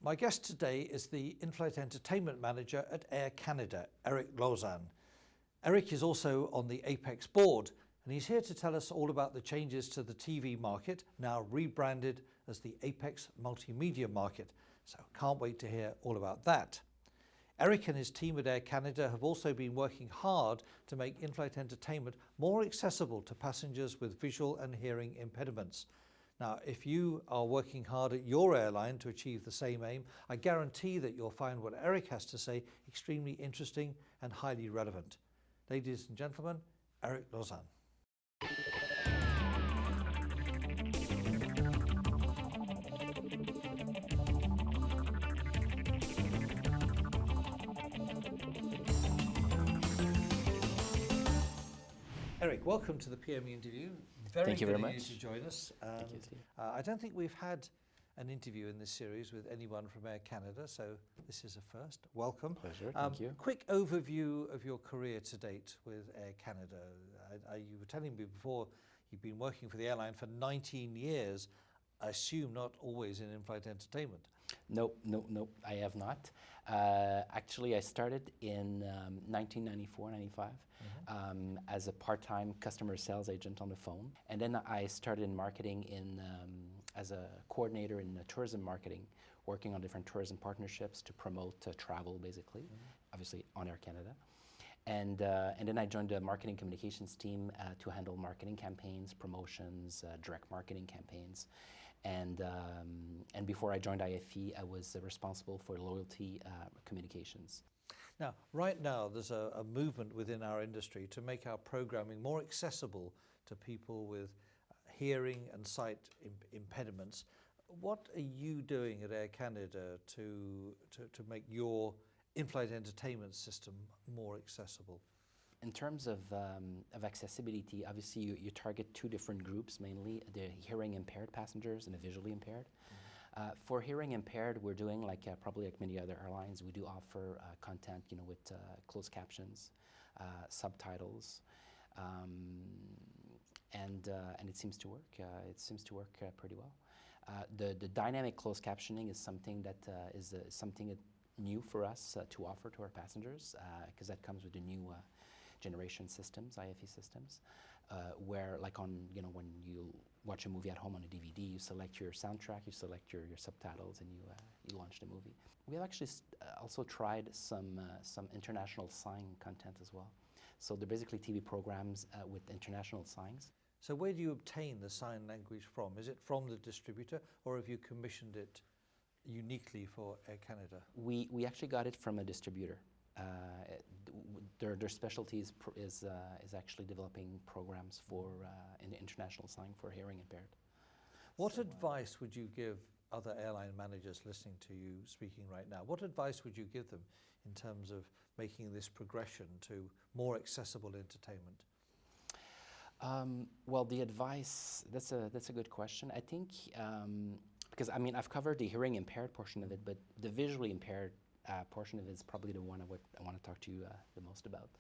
My guest today is the Inflight Entertainment Manager at Air Canada, Éric Lauzon. Éric is also on the Apex board, and he's here to tell us all about the changes to the TV market, now rebranded as the Apex Multimedia Market. So can't wait to hear all about that. Éric and his team at Air Canada have also been working hard to make in-flight entertainment more accessible to passengers with visual and hearing impediments. Now, if you are working hard at your airline to achieve the same aim, I guarantee that you'll find what Éric has to say extremely interesting and highly relevant. Ladies and gentlemen, Éric Lauzon. Éric, welcome to the PME interview. Thank you very much. Very good of you to join us. Thank you, Steve. I don't think we've had an interview in this series with anyone from Air Canada, so this is a first. Welcome. Pleasure, thank you. Quick overview of your career to date with Air Canada. You were telling me before you've been working for the airline for 19 years. I assume not always in in-flight entertainment. Nope, I have not. Actually, I started in 1994-95 as a part-time customer sales agent on the phone. And then I started in marketing as a coordinator in tourism marketing, working on different tourism partnerships to promote travel, basically, obviously on Air Canada. And then I joined the marketing communications team to handle marketing campaigns, promotions, direct marketing campaigns. And before I joined IFE, I was responsible for loyalty communications. Now, right now, there's a movement within our industry to make our programming more accessible to people with hearing and sight impediments. What are you doing at Air Canada to make your in-flight entertainment system more accessible? In terms of accessibility, obviously you target two different groups, mainly the hearing impaired passengers and the visually impaired. For hearing impaired, we're doing probably like many other airlines, we do offer content, with closed captions, subtitles, and it seems to work. It seems to work pretty well. The dynamic closed captioning is something that is something new for us to offer to our passengers, because that comes with the new generation systems, IFE systems, where when you watch a movie at home on a DVD, you select your soundtrack, you select your subtitles, and you launch the movie. We have actually also tried some international sign content as well. So they're basically TV programs with international signs. So where do you obtain the sign language from? Is it from the distributor, or have you commissioned it uniquely for Air Canada? We actually got it from a distributor. Their specialty is actually developing programs for in the international sign for hearing impaired. What advice would you give other airline managers listening to you speaking right now? What advice would you give them in terms of making this progression to more accessible entertainment? Well, the advice, that's a good question. I think because I've covered the hearing impaired portion of it, but the visually impaired portion of it is probably the one I want to talk to you the most about.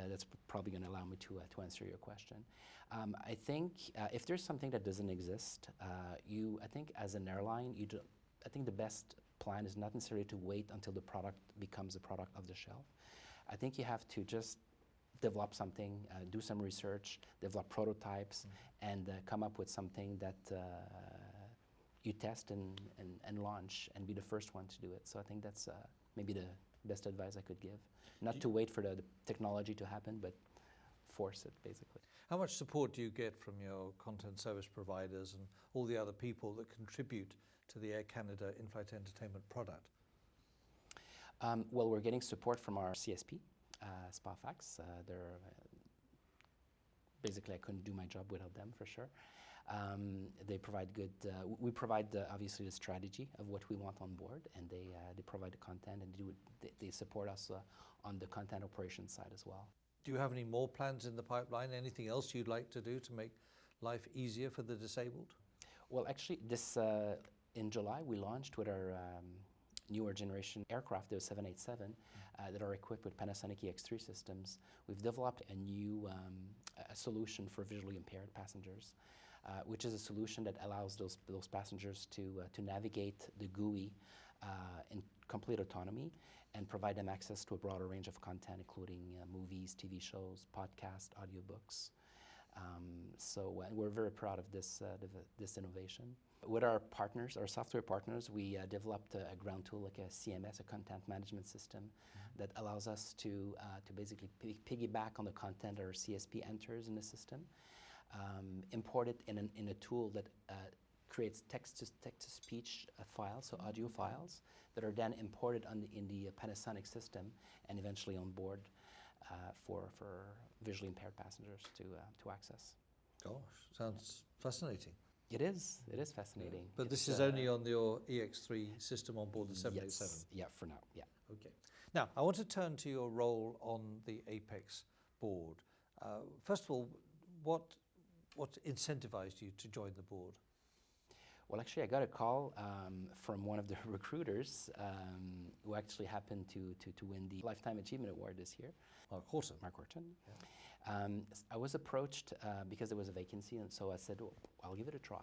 That's probably going to allow me to answer your question. I think if there's something that doesn't exist, I think as an airline, I think the best plan is not necessarily to wait until the product becomes a product off the shelf. I think you have to just develop something, do some research, develop prototypes, and come up with something that you test and launch and be the first one to do it. So I think that's maybe the best advice I could give. Not to wait for the technology to happen, but force it, basically. How much support do you get from your content service providers and all the other people that contribute to the Air Canada in-flight entertainment product? Well, we're getting support from our CSP, Spafax. Basically, I couldn't do my job without them, for sure. They provide good, we provide obviously the strategy of what we want on board, and they provide the content, and they support us on the content operations side as well. Do you have any more plans in the pipeline? Anything else you'd like to do to make life easier for the disabled? Well, actually, in July, we launched with our newer generation aircraft, the 787, that are equipped with Panasonic EX3 systems. We've developed a new solution for visually impaired passengers. which is a solution that allows those passengers to navigate the GUI in complete autonomy and provide them access to a broader range of content, including movies, TV shows, podcasts, audiobooks. And we're very proud of this innovation. With our partners, our software partners, we developed a ground tool like a CMS, a content management system, that allows us to basically piggyback on the content that our CSP enters in the system, import it in a tool that creates text-to-speech files, so audio files, that are then imported in the Panasonic system and eventually on board for visually impaired passengers to access. Gosh, sounds fascinating. It is fascinating. But this is only on your EX3 system on board the 787? Yes, yeah, for now, yeah. Okay. Now, I want to turn to your role on the Apex board. First of all, what incentivized you to join the board? Well, actually, I got a call from one of the recruiters who actually happened to win the Lifetime Achievement Award this year. Mark Horton. Mark Horton. Yeah. I was approached because there was a vacancy, and so I said, well, I'll give it a try.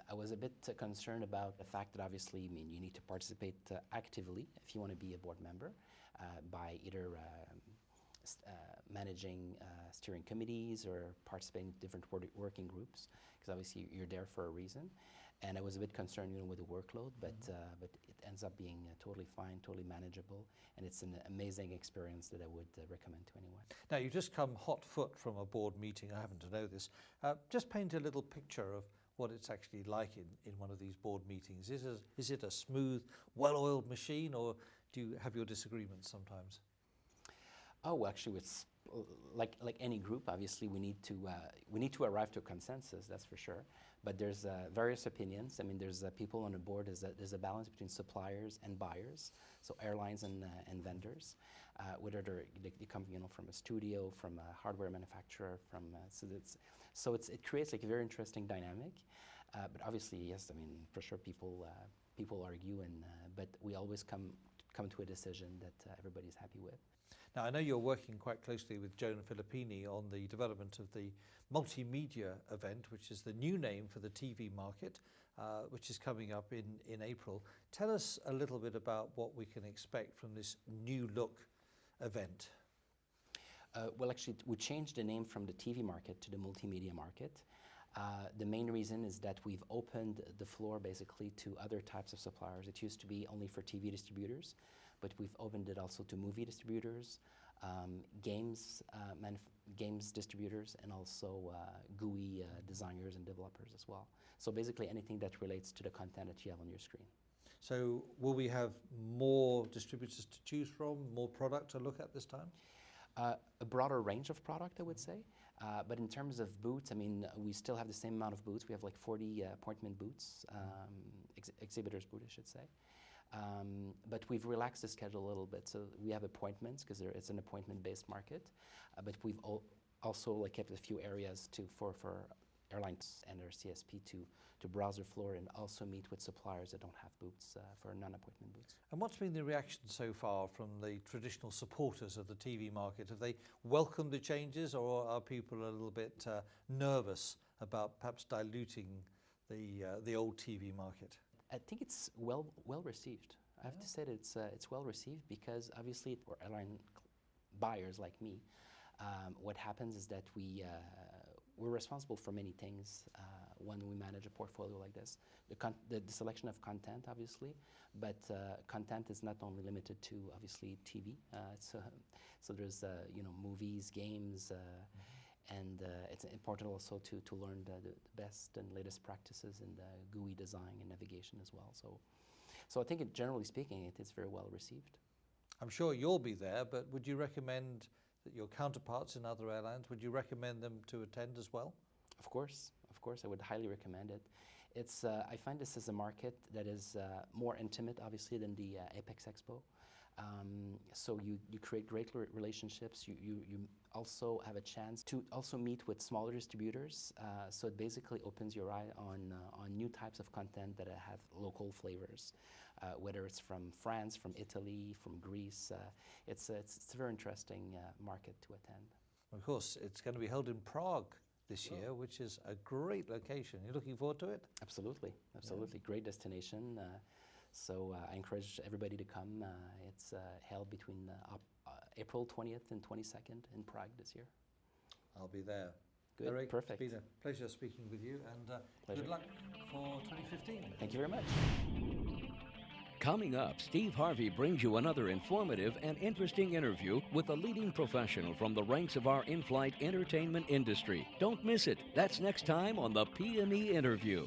I was a bit concerned about the fact that obviously, I mean, you need to participate actively if you want to be a board member by either managing steering committees or participating in different working groups, because obviously you're there for a reason. And I was a bit concerned, with the workload, but it ends up being totally fine, totally manageable, and it's an amazing experience that I would recommend to anyone. Now, you've just come hot foot from a board meeting. I happen to know this. Just paint a little picture of what it's actually like in one of these board meetings. Is it a smooth, well-oiled machine, or do you have your disagreements sometimes? Oh, well, actually, it's like any group. Obviously, we need to arrive to a consensus. That's for sure. But there's various opinions. I mean, there's people on the board. There's a balance between suppliers and buyers, so airlines and vendors, whether they come from a studio, from a hardware manufacturer, so it creates like a very interesting dynamic. But obviously, yes, I mean, for sure, people argue, but we always come to a decision that everybody's happy with. Now, I know you're working quite closely with Joan Filippini on the development of the multimedia event, which is the new name for the TV market, which is coming up in April. Tell us a little bit about what we can expect from this new look event. Well, actually, we changed the name from the TV market to the multimedia market. The main reason is that we've opened the floor basically to other types of suppliers. It used to be only for TV distributors, but we've opened it also to movie distributors, games distributors, and also GUI designers and developers as well. So basically anything that relates to the content that you have on your screen. So will we have more distributors to choose from, more product to look at this time? A broader range of product, I would say. But in terms of booths, I mean, we still have the same amount of booths. We have like 40 appointment booths, exhibitors booth, I should say. But we've relaxed the schedule a little bit. So we have appointments because it's an appointment-based market. But we've also kept a few areas for airlines and their CSP to browse their floor and also meet with suppliers that don't have booths for non-appointment booths. And what's been the reaction so far from the traditional supporters of the TV market? Have they welcomed the changes, or are people a little bit nervous about perhaps diluting the old TV market? I think it's well received. I have to say that it's well received because obviously for airline buyers like me, what happens is that we're responsible for many things when we manage a portfolio like this. The selection of content, obviously, but content is not only limited to obviously TV. So there's movies, games. And it's important also to learn the best and latest practices in the GUI design and navigation as well. So I think, generally speaking, it is very well received. I'm sure you'll be there, but would you recommend that your counterparts in other airlines, would you recommend them to attend as well? Of course, I would highly recommend it. It's I find this is a market that is more intimate, obviously, than the Apex Expo. So you create great relationships. You also have a chance to also meet with smaller distributors. So it basically opens your eye on new types of content that have local flavors, whether it's from France, from Italy, from Greece. It's a very interesting market to attend. Of course, it's going to be held in Prague this year, which is a great location. You're looking forward to it? Absolutely, absolutely. Great destination. So I encourage everybody to come. It's held between April 20th and 22nd in Prague this year. I'll be there. Good, Eric, perfect. It's been a pleasure speaking with you, and good luck for 2015. Thank you very much. Coming up, Steve Harvey brings you another informative and interesting interview with a leading professional from the ranks of our in-flight entertainment industry. Don't miss it. That's next time on the PME Interview.